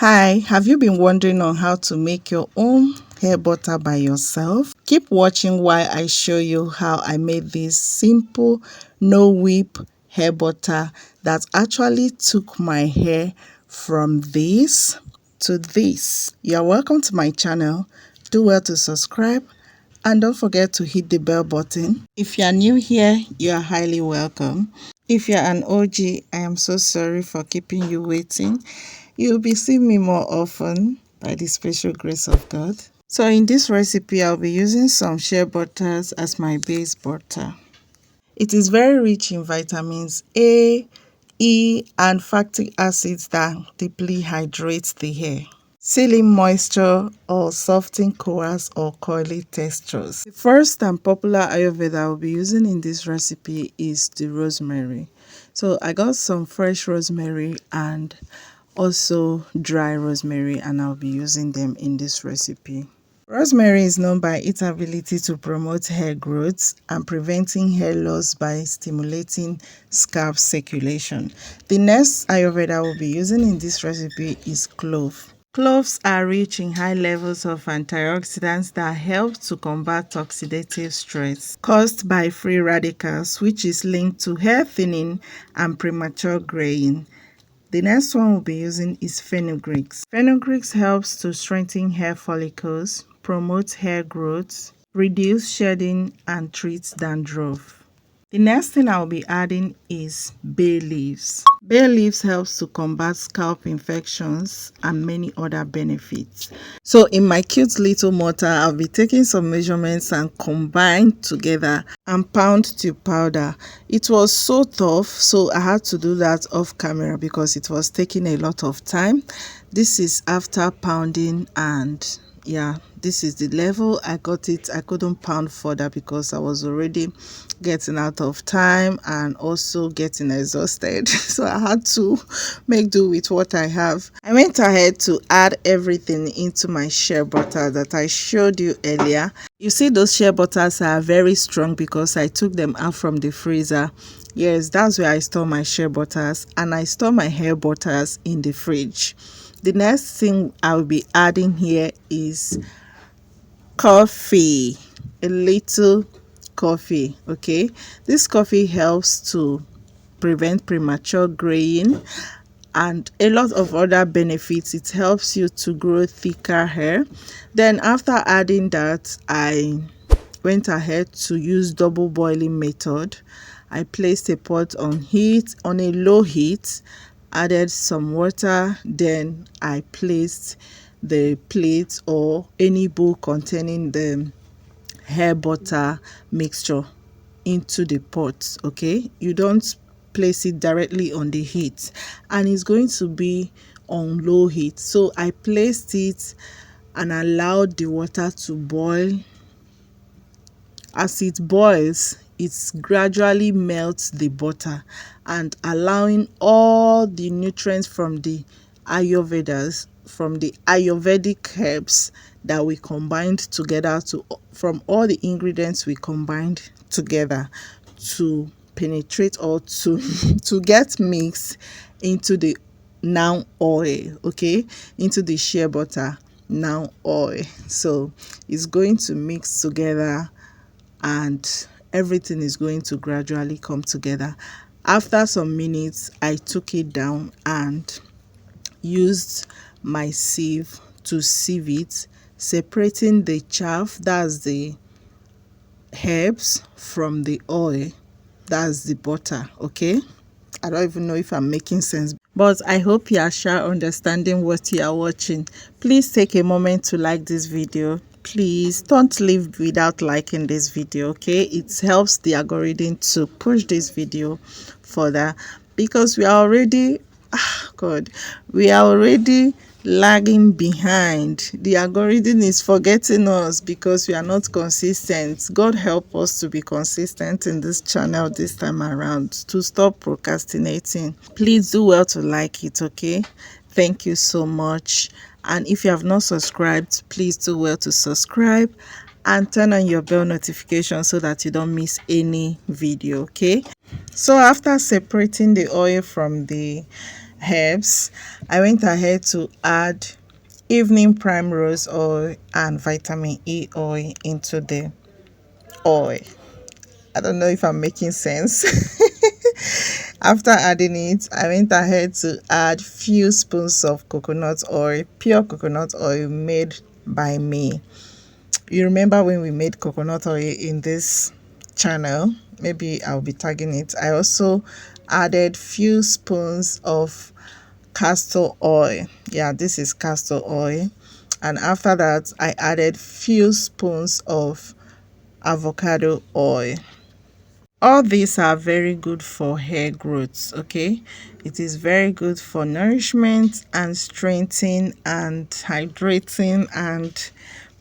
Hi, have you been wondering on how to make your own hair butter by yourself? Keep watching while I show you how I made this simple no whip hair butter that actually took my hair from this to this. You're welcome to my channel. Do well to subscribe and don't forget to hit the bell button. If you are new here, you are highly welcome. If you're an OG, I am so sorry for keeping you waiting. You'll be seeing me more often by the special grace of God. So in this recipe, I'll be using some shea butters as my base butter. It is very rich in vitamins A, E, and fatty acids that deeply hydrate the hair, sealing moisture or softening coarse or coily textures. The first and popular Ayurveda I'll be using in this recipe is the rosemary. So I got some fresh rosemary and also dry rosemary, and I'll be using them in this recipe. Rosemary is known by its ability to promote hair growth and preventing hair loss by stimulating scalp circulation. The next Ayurveda we'll be using in this recipe is clove. Cloves are rich in high levels of antioxidants that help to combat oxidative stress caused by free radicals, which is linked to hair thinning and premature graying. The next one we'll be using is fenugreek. Fenugreek helps to strengthen hair follicles, promote hair growth, reduce shedding, and treat dandruff. The next thing I'll be adding is bay leaves. Bay leaves helps to combat scalp infections and many other benefits. So in my cute little mortar, I'll be taking some measurements and combine together and pound to powder. It was so tough, so I had to do that off camera because it was taking a lot of time. This is after pounding, and yeah, this is the level I got it. I couldn't pound further because I was already getting out of time and also getting exhausted. So I had to make do with what I have. I went ahead to add everything into my shea butter that I showed you earlier. You see, those shea butters are very strong because I took them out from the freezer. Yes, that's where I store my shea butters, and I store my hair butters in the fridge. The next thing I'll be adding here is coffee, a little coffee. Okay, this coffee helps to prevent premature graying and a lot of other benefits. It helps you to grow thicker hair. Then after adding that, I went ahead to use double boiling method. I placed a pot on a low heat, added some water, then I placed the plate or any bowl containing the hair butter mixture into the pot. Okay, you don't place it directly on the heat, and it's going to be on low heat. So I placed it and allowed the water to boil. As it boils, it gradually melts the butter and allowing all the nutrients from the Ayurvedic herbs that we combined together, from all the ingredients we combined together, to penetrate or to to get mixed into the now oil, okay, into the shea butter now oil. So it's going to mix together and everything is going to gradually come together. After some minutes, I took it down and used my sieve to sieve it, separating the chaff, that's the herbs, from the oil, that's the butter. Okay, I don't even know if I'm making sense, but I hope you are sure understanding what you are watching. Please take a moment to like this video. Please don't leave without liking this video. Okay, it helps the algorithm to push this video further, because we are already we are already lagging behind. The algorithm is forgetting us because we are not consistent. God help us to be consistent in this channel this time around, to stop procrastinating. Please do well to like it. Okay, thank you so much. And if you have not subscribed, please do well to subscribe and turn on your bell notification so that you don't miss any video. Okay, so after separating the oil from the herbs, I went ahead to add evening primrose oil and vitamin E oil into the oil. I don't know if I'm making sense. After adding it, I went ahead to add few spoons of coconut oil, pure coconut oil made by me. You remember when we made coconut oil in this channel? Maybe I'll be tagging it. I also added few spoons of castor oil. Yeah, this is castor oil. And after that, I added few spoons of avocado oil. All these are very good for hair growth. Okay, it is very good for nourishment and strengthening and hydrating and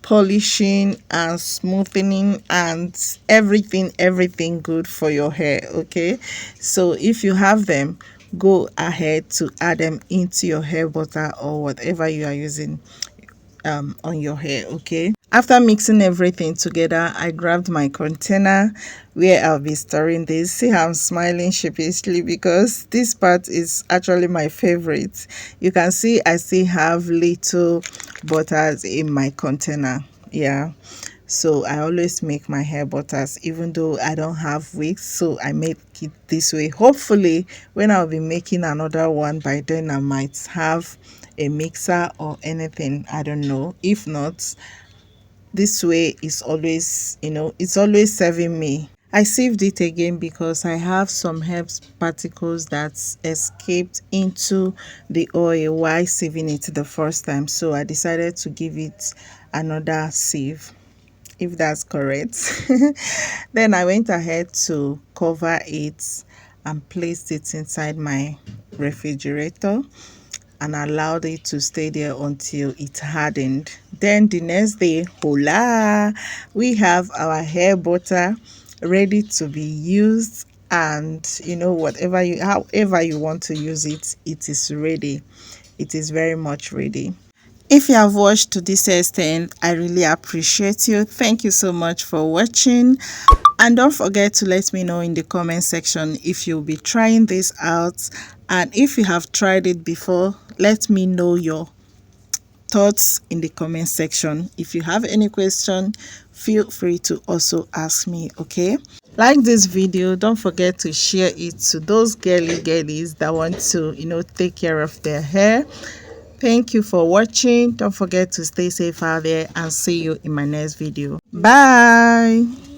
polishing and smoothing and everything good for your hair. Okay, so if you have them, go ahead to add them into your hair butter or whatever you are using on your hair. Okay, after mixing everything together, I grabbed my container where I'll be storing this. See how I'm smiling sheepishly because this part is actually my favorite. You can see I still have little butters in my container. Yeah, so I always make my hair butters even though I don't have wigs, so I make it this way. Hopefully when I'll be making another one, by then I might have a mixer or anything. I don't know. If not, this way is always, it's always serving me. I sieved it again because I have some herbs particles that escaped into the oil while sieving it the first time, so I decided to give it another sieve, if that's correct. Then I went ahead to cover it and placed it inside my refrigerator and allowed it to stay there until it hardened. Then the next day, hola, we have our hair butter ready to be used, and whatever you however you want to use it, it is ready. It is very much ready. If you have watched to this extent, I really appreciate you. Thank you so much for watching. And don't forget to let me know in the comment section if you'll be trying this out. And if you have tried it before, let me know your thoughts in the comment section. If you have any question, feel free to also ask me, okay? Like this video, don't forget to share it to those girlies that want to, take care of their hair. Thank you for watching. Don't forget to stay safe out there and see you in my next video. Bye.